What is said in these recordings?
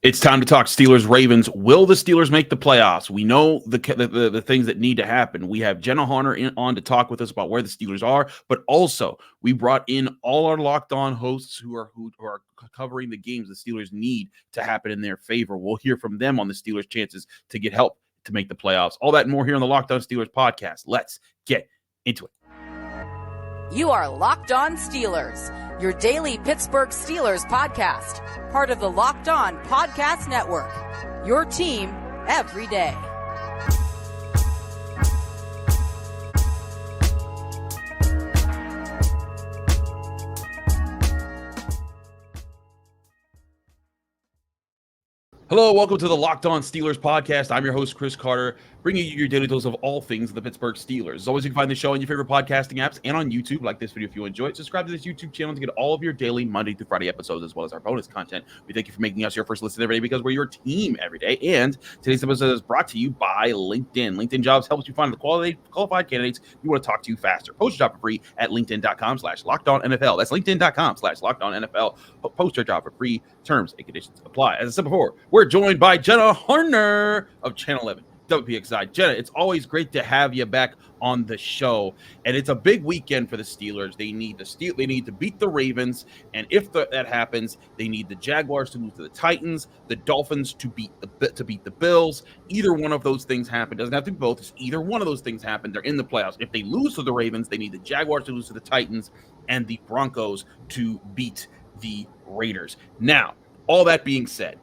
It's time to talk Steelers Ravens. Will the Steelers make the playoffs? We know the things that need to happen. We have Jenna Harner on to talk with us about where the Steelers are, but also we brought in all our locked on hosts who are covering the games the Steelers need to happen in their favor. We'll hear from them on the Steelers' chances to get help to make the playoffs. All that and more here on the Locked On Steelers podcast. Let's get into it. You are Locked On Steelers, your daily Pittsburgh Steelers podcast, part of the Locked On Podcast Network, your team every day. Hello, welcome to the Locked On Steelers podcast. I'm your host, Chris Carter, bringing you your daily dose of all things the Pittsburgh Steelers. As always, you can find the show on your favorite podcasting apps and on YouTube. Like this video if you enjoy it. Subscribe to this YouTube channel to get all of your daily Monday through Friday episodes, as well as our bonus content. We thank you for making us your first listen every day because we're your team every day. And today's episode is brought to you by LinkedIn. LinkedIn Jobs helps you find the qualified candidates you want to talk to faster. Post your job for free at linkedin.com/LockedOnNFL. That's linkedin.com/LockedOnNFL. Post your job for free. Terms and conditions apply. As I said before, we're joined by Jenna Harner of Channel 11 WPXI. Jenna, it's always great to have you back on the show, and it's a big weekend for the Steelers. They need to beat the Ravens, and if that happens, they need the Jaguars to lose to the Titans, the Dolphins to beat the Bills. Either one of those things happen. Doesn't have to be both. Just either one of those things happen. They're in the playoffs. If they lose to the Ravens, they need the Jaguars to lose to the Titans and the Broncos to beat the Raiders. Now, all that being said,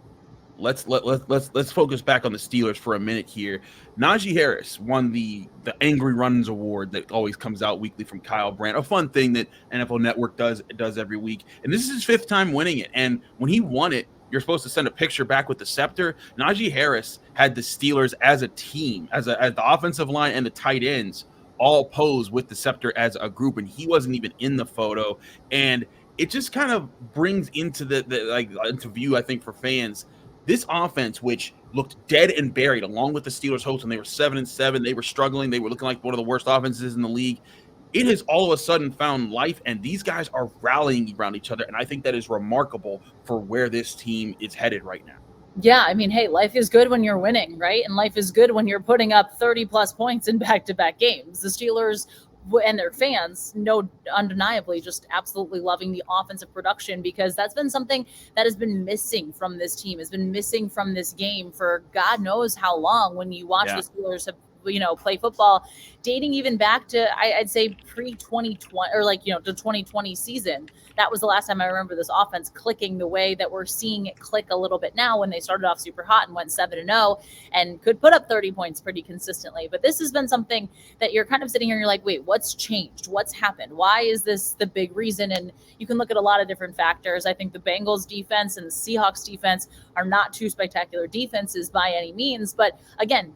let's focus back on the Steelers for a minute here. Najee Harris won the Angry Runs Award that always comes out weekly from Kyle Brandt, a fun thing that NFL Network does every week. And this is his fifth time winning it. And when he won it, you're supposed to send a picture back with the scepter. Najee Harris had the Steelers as a team, as the offensive line and the tight ends all pose with the scepter as a group, and he wasn't even in the photo. And it just kind of brings into into view, I think, for fans, this offense, which looked dead and buried, along with the Steelers' hopes when they were 7-7, they were struggling. They were looking like one of the worst offenses in the league. It has all of a sudden found life, and these guys are rallying around each other. And I think that is remarkable for where this team is headed right now. Yeah, I mean, hey, life is good when you're winning, right? And life is good when you're putting up 30-plus points in back-to-back games. The Steelers and their fans know undeniably just absolutely loving the offensive production, because that's been something that has been missing from this team, has been missing from this game for God knows how long. When you watch the Steelers have, play football, dating even back to, I'd say pre-2020 or the 2020 season. That was the last time I remember this offense clicking the way that we're seeing it click a little bit now, when they started off super hot and went 7-0 and could put up 30 points pretty consistently. But this has been something that you're kind of sitting here and you're like, wait, what's changed? What's happened? Why is this the big reason? And you can look at a lot of different factors. I think the Bengals defense and the Seahawks defense are not two spectacular defenses by any means. But again,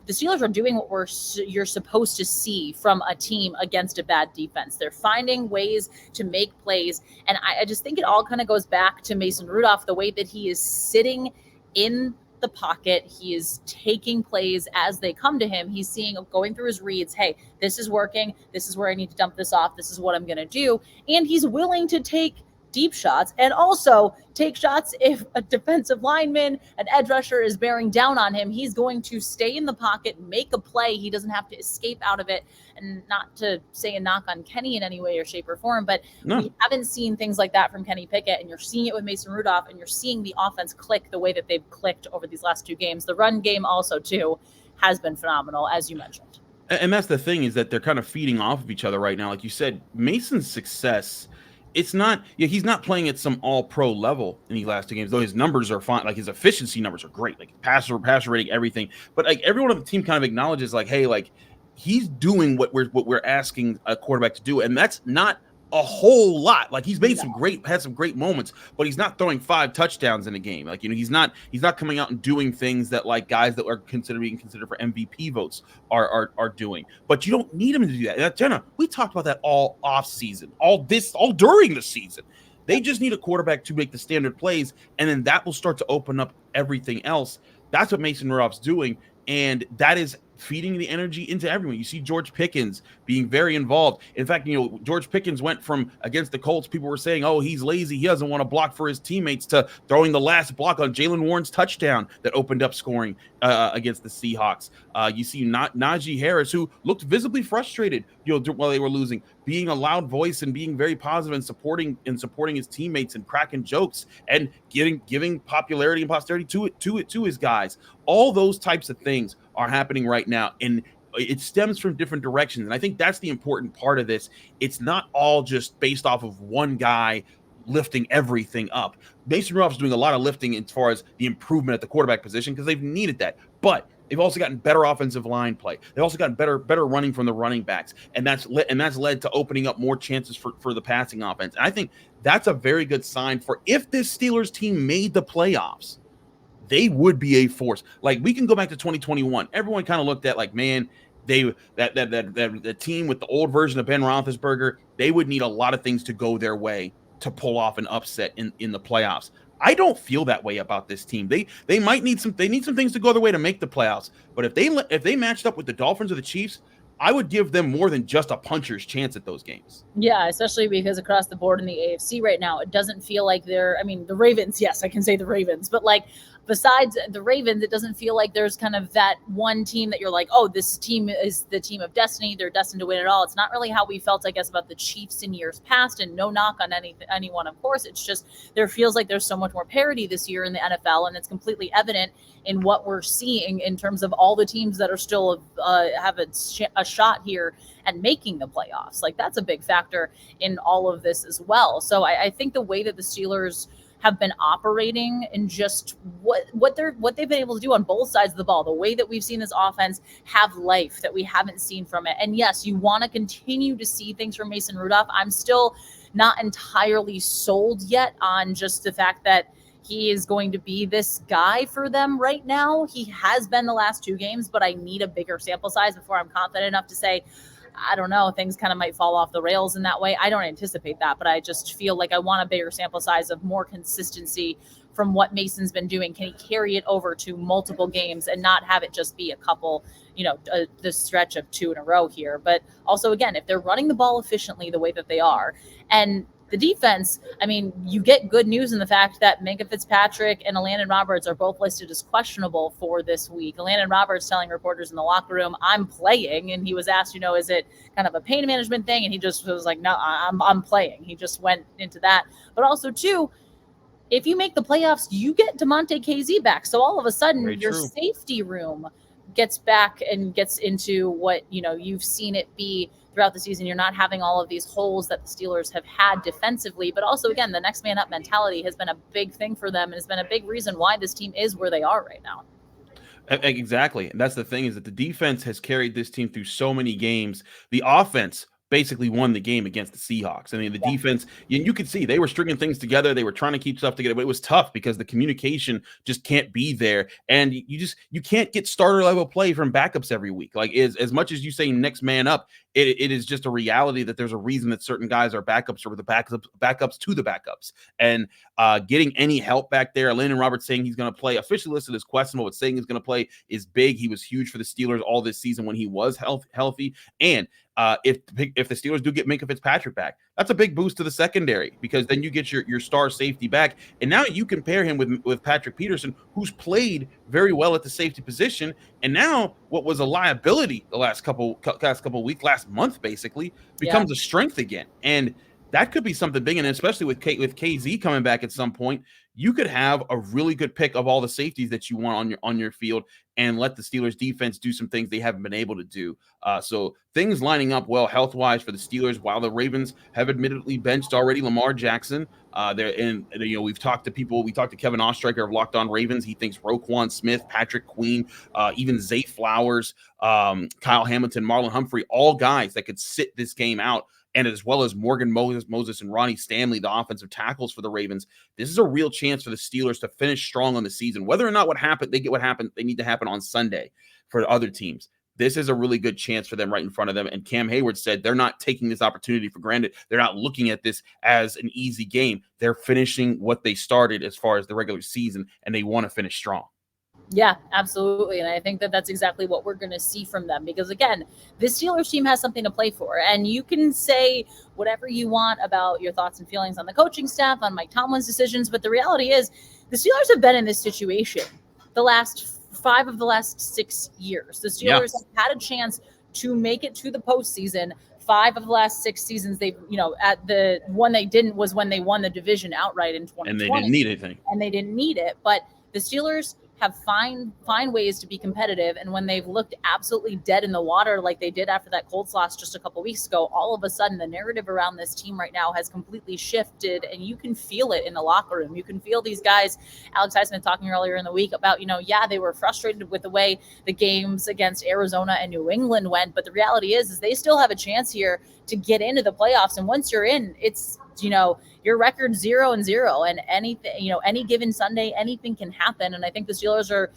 the Steelers are doing what you're supposed to see from a team against a bad defense. They're finding ways to make plays. And I just think it all kind of goes back to Mason Rudolph, the way that he is sitting in the pocket. He is taking plays as they come to him. He's going through his reads. Hey, this is working. This is where I need to dump this off. This is what I'm going to do. And he's willing to take deep shots and also take shots if a defensive lineman, an edge rusher is bearing down on him. He's going to stay in the pocket, make a play. He doesn't have to escape out of it. And not to say a knock on Kenny in any way or shape or form, but we haven't seen things like that from Kenny Pickett, and you're seeing it with Mason Rudolph, and you're seeing the offense click the way that they've clicked over these last two games. The run game also too has been phenomenal, as you mentioned. And that's the thing, is that they're kind of feeding off of each other right now. Like you said, Mason's success, it's not, he's not playing at some all-pro level in these last two games, though his numbers are fine. Like his efficiency numbers are great, like passer rating, everything. But like everyone on the team kind of acknowledges, like, hey, like he's doing what we're asking a quarterback to do, and that's not a whole lot. Like he's made had some great moments, but he's not throwing 5 touchdowns in a game. Like, he's not coming out and doing things that like guys that are being considered for MVP votes are doing. But you don't need him to do that. Now, Jenna, we talked about that all off season, all during the season. They just need a quarterback to make the standard plays, and then that will start to open up everything else. That's what Mason Rudolph's doing, and that is feeding the energy into everyone. You see George Pickens being very involved. In fact, George Pickens went from against the Colts, people were saying, oh, he's lazy, he doesn't want to block for his teammates, to throwing the last block on Jaylen Warren's touchdown that opened up scoring against the Seahawks. You see Najee Harris, who looked visibly frustrated while they were losing, being a loud voice and being very positive and supporting his teammates and cracking jokes and giving popularity and posterity to his guys. All those types of things are happening right now, and it stems from different directions. And I think that's the important part of this. It's not all just based off of one guy lifting everything up. Mason Rudolph is doing a lot of lifting as far as the improvement at the quarterback position because they've needed that. But they've also gotten better offensive line play. They've also gotten better running from the running backs, and that's led to opening up more chances for the passing offense. And I think that's a very good sign for if this Steelers team made the playoffs, they would be a force. Like, we can go back to 2021. Everyone kind of looked at like, man, the team with the old version of Ben Roethlisberger, they would need a lot of things to go their way to pull off an upset in the playoffs. I don't feel that way about this team. They might need some things to go their way to make the playoffs. But if they matched up with the Dolphins or the Chiefs, I would give them more than just a puncher's chance at those games. Yeah, especially because across the board in the AFC right now, it doesn't feel like the Ravens, yes, I can say the Ravens, but like besides the Ravens, it doesn't feel like there's kind of that one team that you're like, oh, this team is the team of destiny. They're destined to win it all. It's not really how we felt, I guess, about the Chiefs in years past, and no knock on anyone, of course. It's just there feels like there's so much more parity this year in the NFL, and it's completely evident in what we're seeing in terms of all the teams that are still have a shot here and making the playoffs. Like, that's a big factor in all of this as well. So I think the way that the Steelers have been operating and just what they've been able to do on both sides of the ball, the way that we've seen this offense have life that we haven't seen from it. And yes, you want to continue to see things from Mason Rudolph. I'm still not entirely sold yet on just the fact that he is going to be this guy for them right now. He has been the last 2 games, but I need a bigger sample size before I'm confident enough to say, I don't know, things kind of might fall off the rails in that way. I don't anticipate that, but I just feel like I want a bigger sample size of more consistency from what Mason's been doing. Can he carry it over to multiple games and not have it just be a couple, the stretch of 2 in a row here? But also, again, if they're running the ball efficiently the way that they are, and the defense, I mean, you get good news in the fact that Minkah Fitzpatrick and Elandon Roberts are both listed as questionable for this week. Elandon Roberts telling reporters in the locker room, I'm playing. And he was asked, is it kind of a pain management thing? And he just was like, no, I'm playing. He just went into that. But also, too, if you make the playoffs, you get DeMonte KZ back. So all of a sudden, your safety room gets back and gets into what, you've seen it be throughout the season. You're not having all of these holes that the Steelers have had defensively, but also, again, the next man up mentality has been a big thing for them and has been a big reason why this team is where they are right now. Exactly. And that's the thing, is that the defense has carried this team through so many games. The offense basically won the game against the Seahawks. I mean, the defense, you could see they were stringing things together. They were trying to keep stuff together, but it was tough because the communication just can't be there. And you can't get starter level play from backups every week. Like, as much as you say next man up, it is just a reality that there's a reason that certain guys are backups or the backups to the backups. And getting any help back there, Elandon Roberts saying he's going to play, officially listed as questionable, but saying he's going to play is big. He was huge for the Steelers all this season when he was healthy. And if the Steelers do get Minkah Fitzpatrick back, that's a big boost to the secondary, because then you get your star safety back, and now you can pair him with Patrick Peterson, who's played very well at the safety position, and now what was a liability the last couple weeks, last month basically, becomes a strength again, and that could be something big. And especially with KZ coming back at some point, you could have a really good pick of all the safeties that you want on your field and let the Steelers defense do some things they haven't been able to do. So things lining up well health-wise for the Steelers, while the Ravens have admittedly benched already Lamar Jackson. We've talked to people. We talked to Kevin Ostreicher of Locked On Ravens. He thinks Roquan Smith, Patrick Queen, even Zay Flowers, Kyle Hamilton, Marlon Humphrey, all guys that could sit this game out. And as well as Morgan Moses and Ronnie Stanley, the offensive tackles for the Ravens. This is a real chance for the Steelers to finish strong on the season. Whether or not they need to happen on Sunday for the other teams. This is a really good chance for them right in front of them. And Cam Hayward said they're not taking this opportunity for granted. They're not looking at this as an easy game. They're finishing what they started as far as the regular season, and they want to finish strong. Yeah, absolutely. And I think that that's exactly what we're going to see from them because, again, this Steelers team has something to play for. And you can say whatever you want about your thoughts and feelings on the coaching staff, on Mike Tomlin's decisions. But the reality is, the Steelers have been in this situation the last 5 of the last 6 years. The Steelers have had a chance to make it to the postseason. 5 of the last 6 seasons, they've, at the one they didn't was when they won the division outright in 2020. And they didn't need anything. And they didn't need it. But the Steelers have find ways to be competitive, and when they've looked absolutely dead in the water like they did after that Colts loss just a couple weeks ago, all of a sudden the narrative around this team right now has completely shifted, and you can feel it in the locker room. You can feel these guys. Alex Highsmith talking earlier in the week about, they were frustrated with the way the games against Arizona and New England went, but the reality is they still have a chance here to get into the playoffs, and once you're in, it's your record 0-0, and anything, any given Sunday, anything can happen. And I think the Steelers are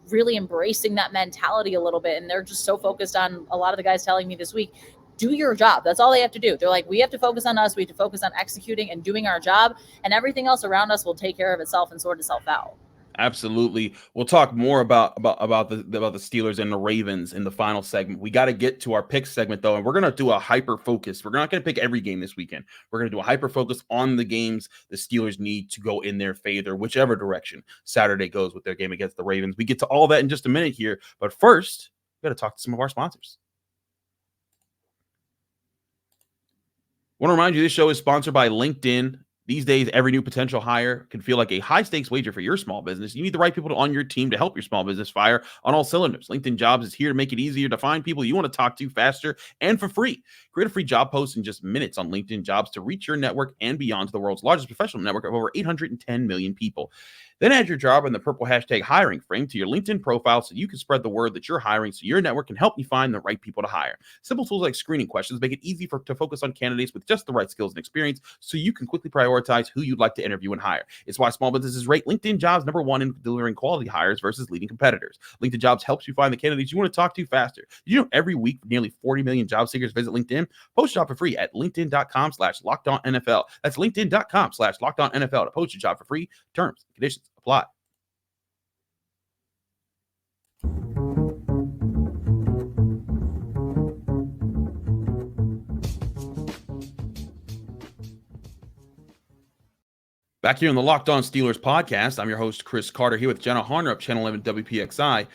really embracing that mentality a little bit. And they're just so focused on, a lot of the guys telling me this week, do your job. That's all they have to do. They're like, we have to focus on us. We have to focus on executing and doing our job, and everything else around us will take care of itself and sort itself out. Absolutely. We'll talk more about the Steelers and the Ravens in the final segment. We got to get to our pick segment though, and we're going to do a hyper focus. We're not going to pick every game this weekend. We're going to do a hyper focus on the games the Steelers need to go in their favor, whichever direction Saturday goes with their game against the Ravens. We get to all that in just a minute here, but first, we got to talk to some of our sponsors. I want to remind you, this show is sponsored by LinkedIn. These days, every new potential hire can feel like a high-stakes wager for your small business. You need the right people on your team to help your small business fire on all cylinders. LinkedIn Jobs is here to make it easier to find people you want to talk to faster and for free. Create a free job post in just minutes on LinkedIn Jobs to reach your network and beyond to the world's largest professional network of over 810 million people. Then add your job in the purple hashtag hiring frame to your LinkedIn profile so you can spread the word that you're hiring so your network can help you find the right people to hire. Simple tools like screening questions make it easy to focus on candidates with just the right skills and experience so you can quickly prioritize who you'd like to interview and hire. It's why small businesses rate LinkedIn Jobs #1 in delivering quality hires versus leading competitors. LinkedIn Jobs helps you find the candidates you want to talk to faster. Did you know every week nearly 40 million job seekers visit LinkedIn? Post your job for free at linkedin.com/LockedOnNFL. That's linkedin.com/LockedOnNFL to post your job for free. Terms and conditions apply. Back here on the Locked On Steelers podcast, I'm your host, Chris Carter, here with Jenna Harner of Channel 11 WPXI.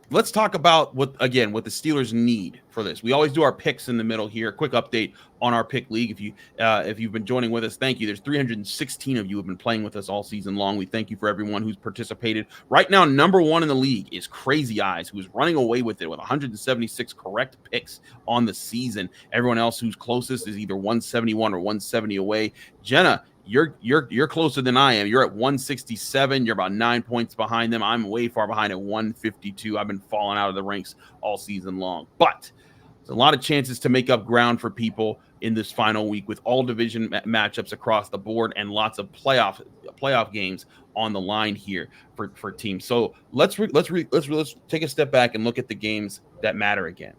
Let's talk about what the Steelers need for this. We always do our picks in the middle here. Quick update on our pick league. If you've been joining with us, thank you. There's 316 of you who have been playing with us all season long. We thank you for everyone who's participated. Right now, #1 in the league is Crazy Eyes, who is running away with it with 176 correct picks on the season. Everyone else who's closest is either 171 or 170 away. Jenna, you're closer than I am. You're at 167. You're about 9 points behind them. I'm way far behind at 152. I've been falling out of the ranks all season long. But there's a lot of chances to make up ground for people in this final week with all division matchups across the board and lots of playoff games on the line here for teams. So let's take a step back and look at the games that matter again.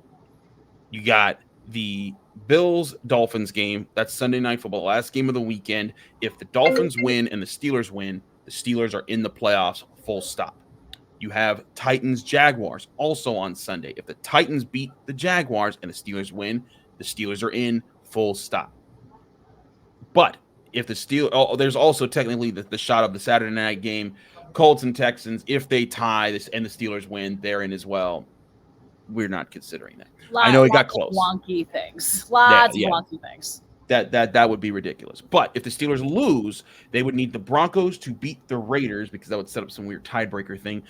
You got the Bills-Dolphins game. That's Sunday Night Football, last game of the weekend. If the Dolphins win and the Steelers win, the Steelers are in the playoffs, full stop. You have Titans-Jaguars also on Sunday. If the Titans beat the Jaguars and the Steelers win, the Steelers are in, full stop. But if the there's also technically the shot of the Saturday night game, Colts and Texans. If they tie this and the Steelers win, they're in as well. We're not considering that. I know it got close. Wonky things. Lots of wonky things. That would be ridiculous. But if the Steelers lose, they would need the Broncos to beat the Raiders because that would set up some weird tiebreaker thing.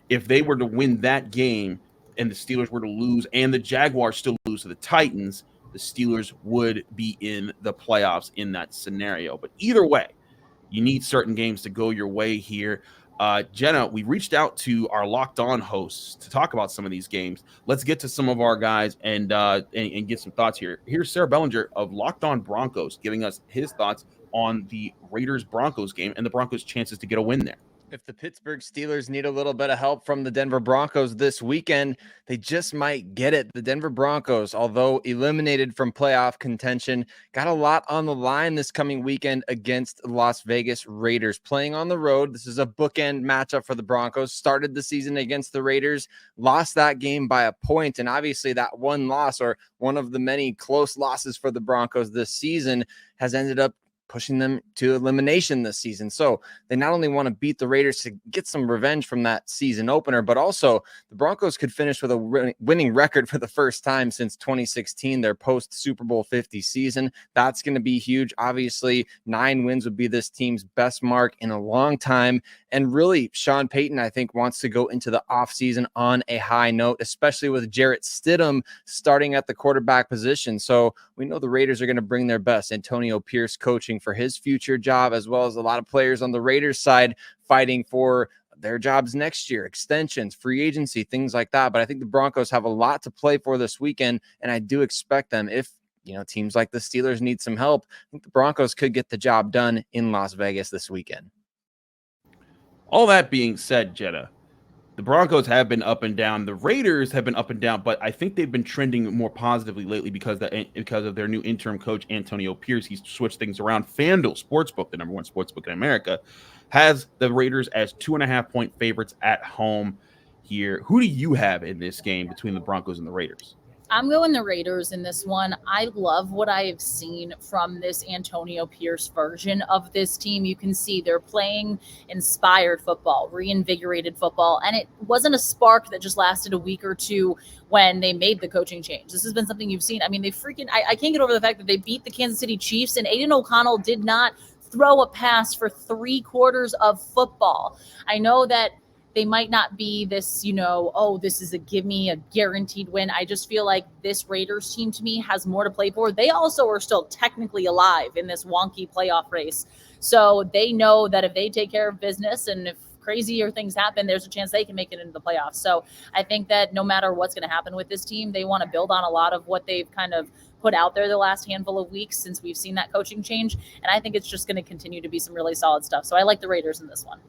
If they were to win that game and the Steelers were to lose and the Jaguars still lose to the Titans, the Steelers would be in the playoffs in that scenario. But either way, you need certain games to go your way here. Jenna, we reached out to our Locked On hosts to talk about some of these games. Let's get to some of our guys and get some thoughts here. Here's Sarah Bellinger of Locked On Broncos giving us his thoughts on the Raiders-Broncos game and the Broncos' chances to get a win there. If the Pittsburgh Steelers need a little bit of help from the Denver Broncos this weekend, they just might get it. The Denver Broncos, although eliminated from playoff contention, got a lot on the line this coming weekend against the Las Vegas Raiders. Playing on the road, this is a bookend matchup for the Broncos. Started the season against the Raiders, lost that game by a point, and obviously that one loss, or one of the many close losses for the Broncos this season, has ended up pushing them to elimination this season. So they not only want to beat the Raiders to get some revenge from that season opener, but also the Broncos could finish with a winning record for the first time since 2016, their post Super Bowl 50 season. That's going to be huge. Obviously, 9 wins would be this team's best mark in a long time. And really, Sean Payton, I think, wants to go into the offseason on a high note, especially with Jarrett Stidham starting at the quarterback position. So we know the Raiders are going to bring their best. Antonio Pierce coaching for his future job, as well as a lot of players on the Raiders side fighting for their jobs next year, extensions, free agency, things like that. But I think the Broncos have a lot to play for this weekend, and I do expect them, if teams like the Steelers need some help, I think the Broncos could get the job done in Las Vegas this weekend. All that being said, Jenna, the Broncos have been up and down. The Raiders have been up and down, but I think they've been trending more positively lately because of their new interim coach, Antonio Pierce. He's switched things around. FanDuel Sportsbook, the number one sportsbook in America, has the Raiders as 2.5-point favorites at home here. Who do you have in this game between the Broncos and the Raiders? I'm going the Raiders in this one. I love what I have seen from this Antonio Pierce version of this team. You can see they're playing inspired football, reinvigorated football, and it wasn't a spark that just lasted a week or two when they made the coaching change. This has been something you've seen. I mean, I can't get over the fact that they beat the Kansas City Chiefs, and Aiden O'Connell did not throw a pass for 3 quarters of football. I know that they might not be this, this is give me a guaranteed win. I just feel like this Raiders team to me has more to play for. They also are still technically alive in this wonky playoff race. So they know that if they take care of business and if crazier things happen, there's a chance they can make it into the playoffs. So I think that no matter what's going to happen with this team, they want to build on a lot of what they've kind of put out there the last handful of weeks since we've seen that coaching change. And I think it's just going to continue to be some really solid stuff. So I like the Raiders in this one.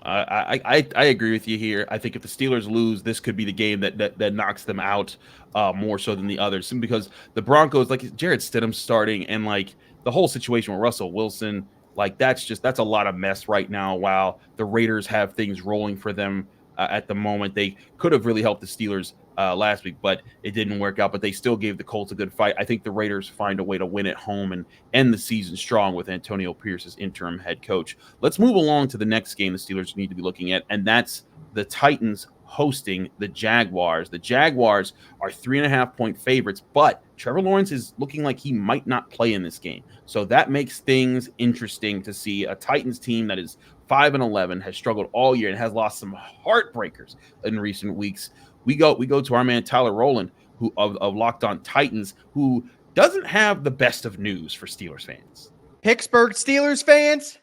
I agree with you here. I think if the Steelers lose, this could be the game that knocks them out more so than the others. Simply because the Broncos, like Jarrett Stidham starting, and like the whole situation with Russell Wilson, like that's a lot of mess right now. While the Raiders have things rolling for them at the moment, they could have really helped the Steelers last week, but it didn't work out. But they still gave the Colts a good fight. I think the Raiders find a way to win at home and end the season strong with Antonio Pierce as interim head coach. Let's move along to the next game the Steelers need to be looking at, and that's the Titans hosting the Jaguars. The Jaguars are 3.5-point favorites, but Trevor Lawrence is looking like he might not play in this game. So that makes things interesting to see a Titans team that is 5-11, has struggled all year, and has lost some heartbreakers in recent weeks. We go to our man Tyler Rowland, who of Locked On Titans, who doesn't have the best of news for Steelers fans. Pittsburgh Steelers fans,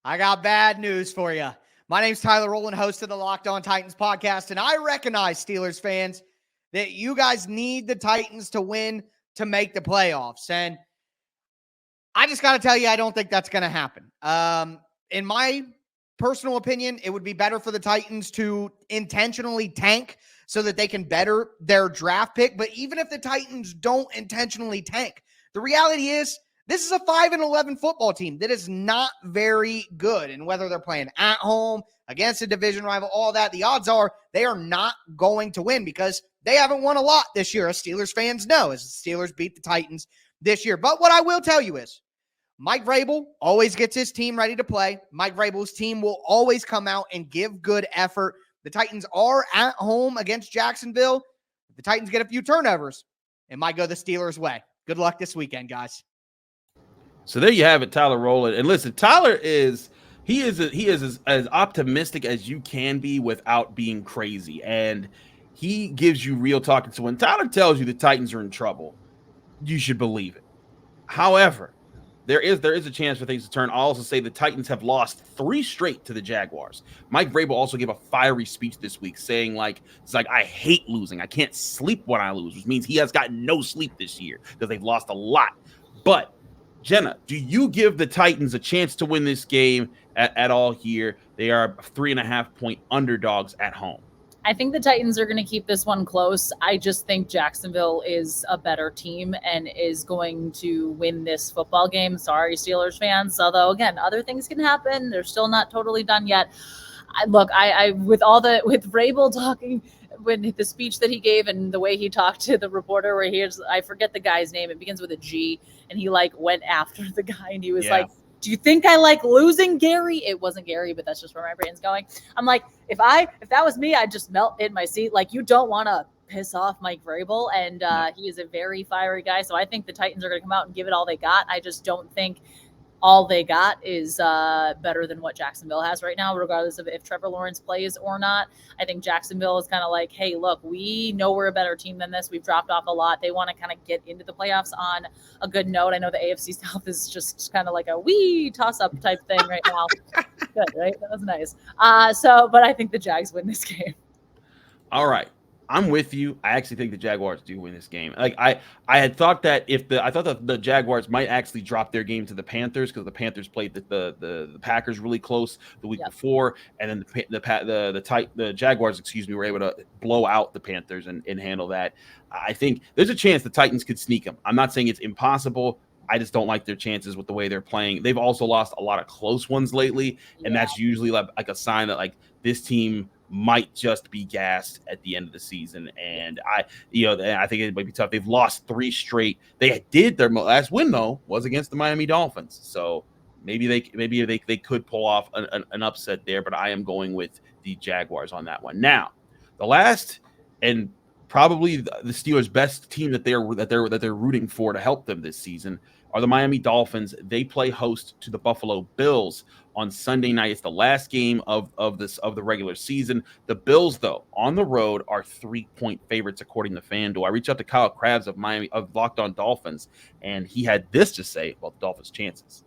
I got bad news for you. My name's Tyler Rowland, host of the Locked On Titans podcast, and I recognize, Steelers fans, that you guys need the Titans to win to make the playoffs. And I just got to tell you, I don't think that's going to happen. In my personal opinion, it would be better for the Titans to intentionally tank so that they can better their draft pick. But even if the Titans don't intentionally tank, the reality is this is a 5-11 football team that is not very good. And whether they're playing at home, against a division rival, all that, the odds are they are not going to win because they haven't won a lot this year, as Steelers fans know, as the Steelers beat the Titans this year. But what I will tell you is Mike Vrabel always gets his team ready to play. Mike Vrabel's team will always come out and give good effort. The Titans are at home against Jacksonville. If the Titans get a few turnovers, it might go the Steelers' way. Good luck this weekend, guys. So there you have it, Tyler Rowland. And listen, Tyler is as optimistic as you can be without being crazy. And he gives you real talking. So when Tyler tells you the Titans are in trouble, you should believe it. However, there is a chance for things to turn. I'll also say the Titans have lost 3 straight to the Jaguars. Mike Vrabel also gave a fiery speech this week saying I hate losing. I can't sleep when I lose, which means he has gotten no sleep this year because they've lost a lot. But Jenna, do you give the Titans a chance to win this game at all here? They are 3.5-point underdogs at home. I think the Titans are going to keep this one close. I just think Jacksonville is a better team and is going to win this football game. Sorry, Steelers fans. Although, again, other things can happen. They're still not totally done yet. With Vrabel talking, when the speech that he gave and the way he talked to the reporter, where I forget the guy's name. It begins with a G, and he went after the guy, and he was like, "Do you think I like losing, Gary?" It wasn't Gary, but that's just where my brain's going. I'm like, if that was me, I'd just melt in my seat. You don't want to piss off Mike Vrabel, and he is a very fiery guy. So I think the Titans are going to come out and give it all they got. I just don't think all they got is better than what Jacksonville has right now, regardless of if Trevor Lawrence plays or not. I think Jacksonville is kind of like, hey, look, we know we're a better team than this. We've dropped off a lot. They want to kind of get into the playoffs on a good note. I know the AFC South is just kind of like a wee toss-up type thing right now. Good, right? That was nice. But I think the Jags win this game. All right. I'm with you. I actually think the Jaguars do win this game. I had thought that I thought that the Jaguars might actually drop their game to the Panthers, because the Panthers played the Packers really close the week before, and then the Jaguars, were able to blow out the Panthers and handle that. I think there's a chance the Titans could sneak them. I'm not saying it's impossible. I just don't like their chances with the way they're playing. They've also lost a lot of close ones lately, and that's usually like a sign that this team might just be gassed at the end of the season. And I think it might be tough. They've lost 3 straight. They did. Their last win though was against the Miami Dolphins. So maybe they could pull off an upset there, but I am going with the Jaguars on that one. Now, the last and probably the Steelers' best team that they're rooting for to help them this season are the Miami Dolphins. They play host to the Buffalo Bills on Sunday night. It's the last game of the regular season. The Bills, though, on the road are 3-point favorites according to FanDuel. I reached out to Kyle Krabs of Locked On Dolphins, and he had this to say about the Dolphins' chances.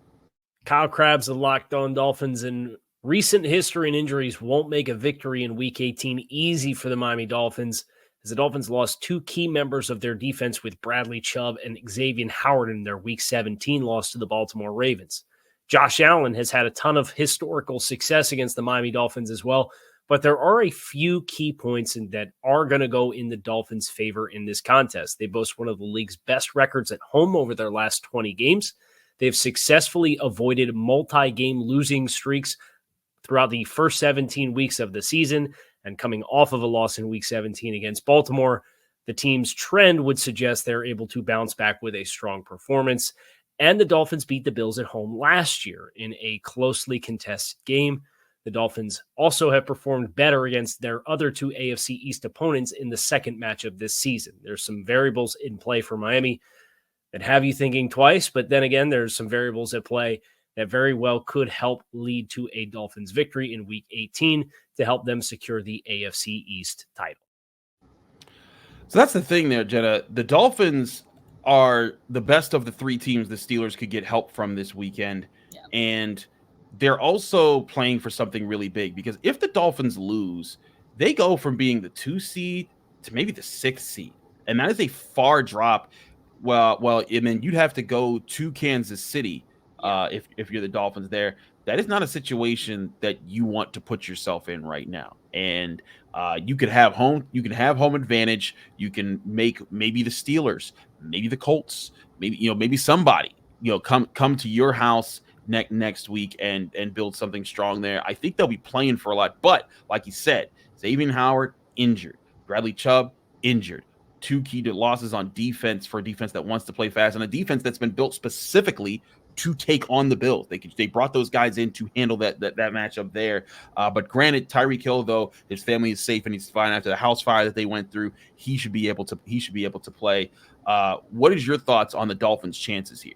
Kyle Krabs of Locked On Dolphins, and recent history and injuries won't make a victory in Week 18 easy for the Miami Dolphins, as the Dolphins lost 2 key members of their defense with Bradley Chubb and Xavier Howard in their Week 17 loss to the Baltimore Ravens. Josh Allen has had a ton of historical success against the Miami Dolphins as well, but there are a few key points that are going to go in the Dolphins' favor in this contest. They boast one of the league's best records at home over their last 20 games. They've successfully avoided multi-game losing streaks throughout the first 17 weeks of the season, and coming off of a loss in Week 17 against Baltimore, the team's trend would suggest they're able to bounce back with a strong performance. And the Dolphins beat the Bills at home last year in a closely contested game. The Dolphins also have performed better against their other 2 AFC East opponents in the second match of this season. There's some variables in play for Miami that have you thinking twice, but then again, there's some variables at play that very well could help lead to a Dolphins victory in Week 18 to help them secure the AFC East title. So that's the thing there, Jenna. The Dolphins are the best of the 3 teams the Steelers could get help from this weekend. Yeah. And they're also playing for something really big, because if the Dolphins lose, they go from being the 2 seed to maybe the 6th seed. And that is a far drop. Well, and then you'd have to go to Kansas City if you're the Dolphins there. That is not a situation that you want to put yourself in right now. And you could have home advantage. You can make maybe the Steelers, maybe the Colts, maybe somebody, come to your house next week and build something strong there. I think they'll be playing for a lot. But like you said, Xavier Howard injured, Bradley Chubb injured. 2 key losses on defense for a defense that wants to play fast, and a defense that's been built specifically to take on the Bills. They brought those guys in to handle that matchup there. But granted, Tyreek Hill, though, his family is safe and he's fine after the house fire that they went through. He should be able to play. What is your thoughts on the Dolphins' chances here?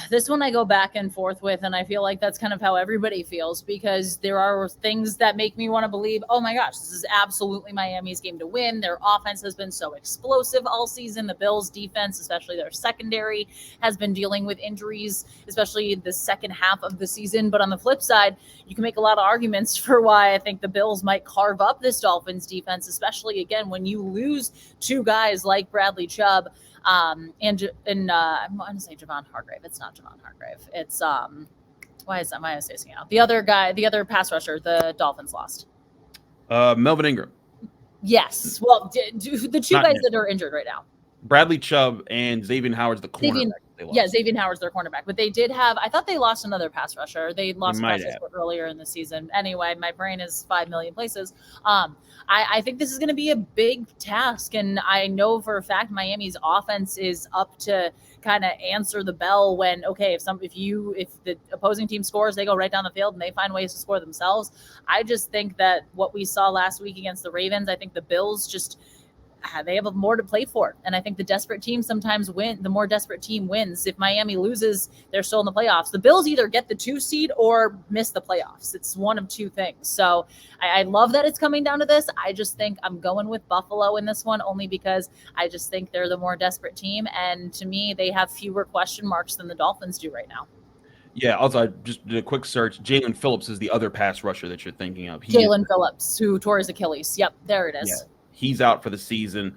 This one I go back and forth with, and I feel like that's kind of how everybody feels, because there are things that make me want to believe, oh my gosh, this is absolutely Miami's game to win. Their offense has been so explosive all season. The Bills' defense, especially their secondary, has been dealing with injuries, especially the second half of the season. But on the flip side, you can make a lot of arguments for why I think the Bills might carve up this Dolphins defense, especially, again, when you lose 2 guys like Bradley Chubb. And I want to say Javon Hargrave. It's not Javon Hargrave. It's why am I spacing out? The other guy, the other pass rusher, the Dolphins lost. Melvin Ingram. Yes. Well, the two guys that are injured right now. Bradley Chubb and Xavier Howard's the cornerback. Yeah, Xavier Howard's their cornerback. But they did have, I thought they lost another pass rusher. They lost a pass rusher earlier in the season. Anyway, my brain is 5 million places. I think this is going to be a big task. And I know for a fact Miami's offense is up to kind of answer the bell when, okay, if the opposing team scores, they go right down the field and they find ways to score themselves. I just think that what we saw last week against the Ravens, I think the Bills just they have more to play for. And I think the desperate team sometimes win. The more desperate team wins. If Miami loses, they're still in the playoffs. The Bills either get the 2 seed or miss the playoffs. It's one of two things. So I love that it's coming down to this. I just think I'm going with Buffalo in this one only because I just think they're the more desperate team. And to me, they have fewer question marks than the Dolphins do right now. Yeah, also I just did a quick search. Jalen Phillips is the other pass rusher that you're thinking of. Jalen Phillips, who tore his Achilles. Yep, there it is. Yeah. He's out for the season.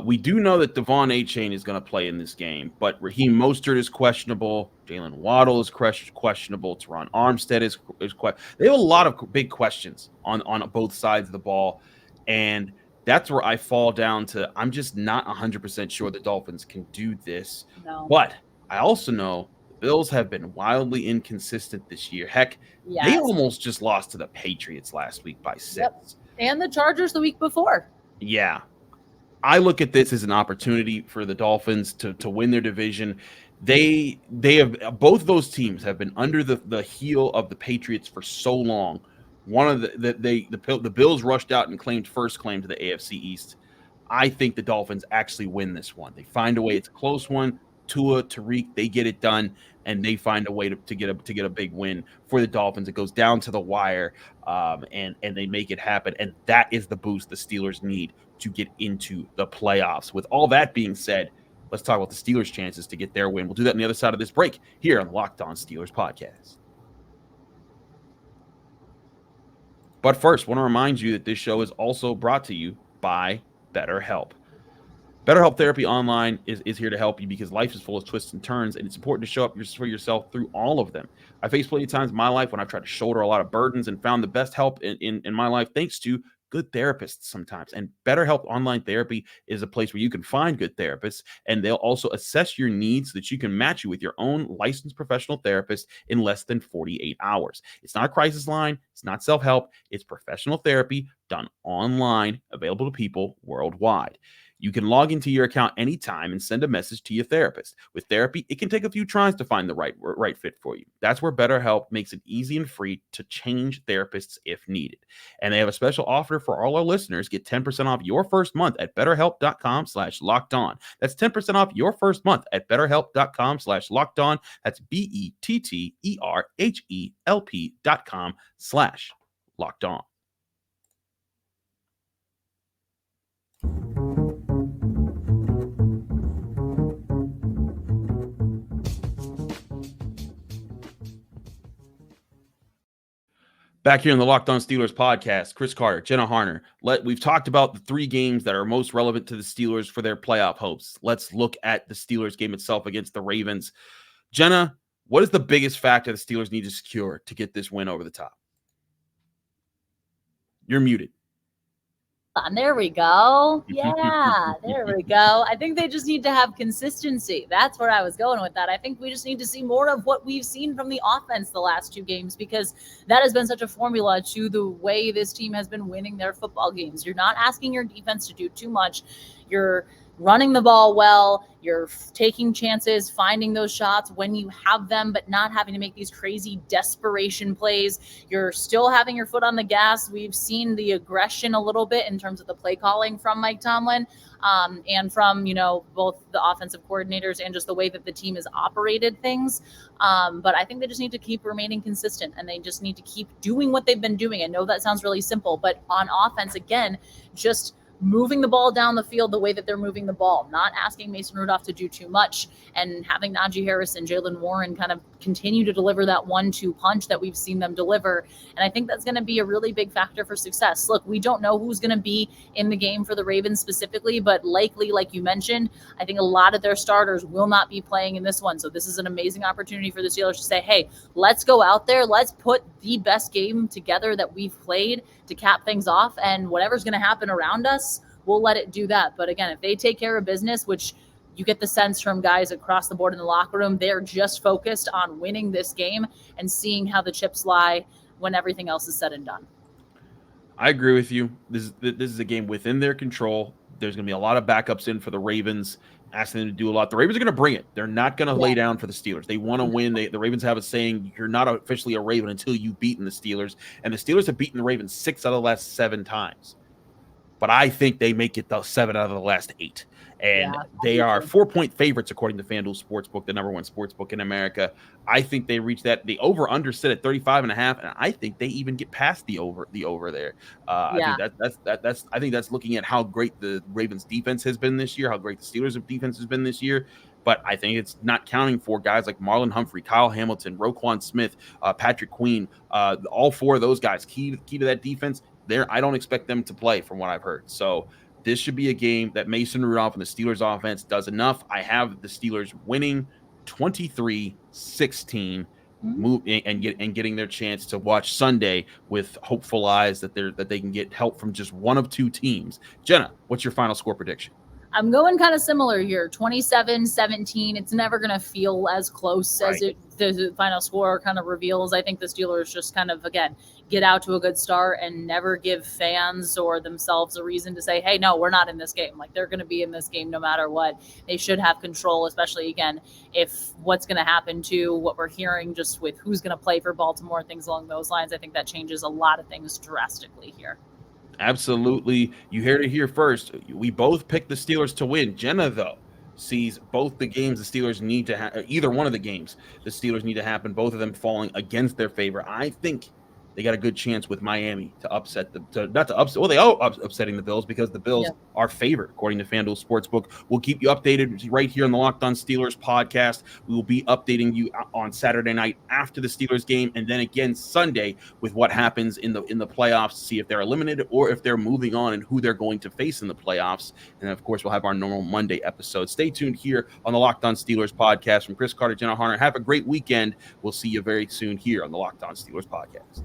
We do know that Devon Achane is going to play in this game, but Raheem Mostert is questionable. Jalen Waddle is questionable. Teron Armstead is questionable. They have a lot of big questions on both sides of the ball, and that's where I fall down to I'm just not 100% sure the Dolphins can do this. No. But I also know the Bills have been wildly inconsistent this year. Heck, They almost just lost to the Patriots last week by 6. Yep. And the Chargers the week before. Yeah. I look at this as an opportunity for the Dolphins to win their division. They have both those teams have been under the heel of the Patriots for so long. One of the Bills rushed out and claimed first claim to the AFC East. I think the Dolphins actually win this one. They find a way. It's a close one. Tua, Tariq, they get it done, and they find a way to get a big win for the Dolphins. It goes down to the wire, and they make it happen. And that is the boost the Steelers need to get into the playoffs. With all that being said, let's talk about the Steelers' chances to get their win. We'll do that on the other side of this break here on the Locked On Steelers podcast. But first, I want to remind you that this show is also brought to you by BetterHelp. BetterHelp Therapy Online is here to help you because life is full of twists and turns, and it's important to show up for yourself through all of them. I faced plenty of times in my life when I've tried to shoulder a lot of burdens and found the best help in my life thanks to good therapists sometimes. And BetterHelp Online Therapy is a place where you can find good therapists, and they'll also assess your needs so that you can match you with your own licensed professional therapist in less than 48 hours. It's not a crisis line. It's not self-help. It's professional therapy done online, available to people worldwide. You can log into your account anytime and send a message to your therapist. With therapy, it can take a few tries to find the right fit for you. That's where BetterHelp makes it easy and free to change therapists if needed. And they have a special offer for all our listeners. Get 10% off your first month at BetterHelp.com/lockedon. That's 10% off your first month at BetterHelp.com/lockedon. That's BetterHelp.com/lockedon. Back here on the Locked On Steelers podcast, Chris Carter, Jenna Harner. We've talked about the 3 games that are most relevant to the Steelers for their playoff hopes. Let's look at the Steelers game itself against the Ravens. Jenna, what is the biggest factor the Steelers need to secure to get this win over the top? You're muted. There we go. Yeah, there we go. I think they just need to have consistency. That's where I was going with that. I think we just need to see more of what we've seen from the offense the last 2 games because that has been such a formula to the way this team has been winning their football games. You're not asking your defense to do too much. You're running the ball well, you're taking chances, finding those shots when you have them, but not having to make these crazy desperation plays. You're still having your foot on the gas. We've seen the aggression a little bit in terms of the play calling from Mike Tomlin and from, both the offensive coordinators and just the way that the team has operated things. But I think they just need to keep remaining consistent and they just need to keep doing what they've been doing. I know that sounds really simple, but on offense, again, just moving the ball down the field the way that they're moving the ball, not asking Mason Rudolph to do too much, and having Najee Harris and Jalen Warren kind of continue to deliver that 1-2 punch that we've seen them deliver. And I think that's going to be a really big factor for success. Look, we don't know who's going to be in the game for the Ravens specifically, but likely, like you mentioned, I think a lot of their starters will not be playing in this one. So this is an amazing opportunity for the Steelers to say, hey, let's go out there. Let's put the best game together that we've played to cap things off. And whatever's going to happen around us, we'll let it do that. But again, if they take care of business, which you get the sense from guys across the board in the locker room, they're just focused on winning this game and seeing how the chips lie when everything else is said and done. I agree with you. This is a game within their control. There's going to be a lot of backups in for the Ravens, asking them to do a lot. The Ravens are going to bring it. They're not going to lay down for the Steelers. They want to win. The Ravens have a saying, you're not officially a Raven until you've beaten the Steelers. And the Steelers have beaten the Ravens 6 out of the last 7 times. But I think they make it 7 out of the last 8. And they are 4-point favorites according to FanDuel Sportsbook, the #1 sportsbook in America. I think they reach that. The over/under sit at 35.5, and I think they even get past the over there. I think that's looking at how great the Ravens defense has been this year, how great the Steelers defense has been this year. But I think it's not counting for guys like Marlon Humphrey, Kyle Hamilton, Roquan Smith, Patrick Queen, all 4 of those guys. Key to that defense. I don't expect them to play from what I've heard. So this should be a game that Mason Rudolph and the Steelers offense does enough. I have the Steelers winning 23-16, getting their chance to watch Sunday with hopeful eyes that they can get help from just one of 2 teams. Jenna, what's your final score prediction? I'm going kind of similar here, 27-17. It's never going to feel as close as the final score kind of reveals. I think the Steelers just kind of, again, get out to a good start and never give fans or themselves a reason to say, hey, no, we're not in this game. Like, they're going to be in this game no matter what. They should have control, especially, again, if what's going to happen to what we're hearing just with who's going to play for Baltimore, things along those lines. I think that changes a lot of things drastically here. Absolutely. You heard it here first. We both picked the Steelers to win. Jenna, though, sees both the games the Steelers need to have, either one of the games the Steelers need to happen, both of them falling against their favor. I think they got a good chance with Miami to upsetting the Bills because the Bills are favored according to FanDuel Sportsbook. We'll keep you updated right here on the Locked On Steelers podcast. We will be updating you on Saturday night after the Steelers game, and then again Sunday with what happens in the playoffs to see if they're eliminated or if they're moving on and who they're going to face in the playoffs. And of course, we'll have our normal Monday episode. Stay tuned here on the Locked On Steelers podcast from Chris Carter, Jenna Harner. Have a great weekend. We'll see you very soon here on the Locked On Steelers podcast.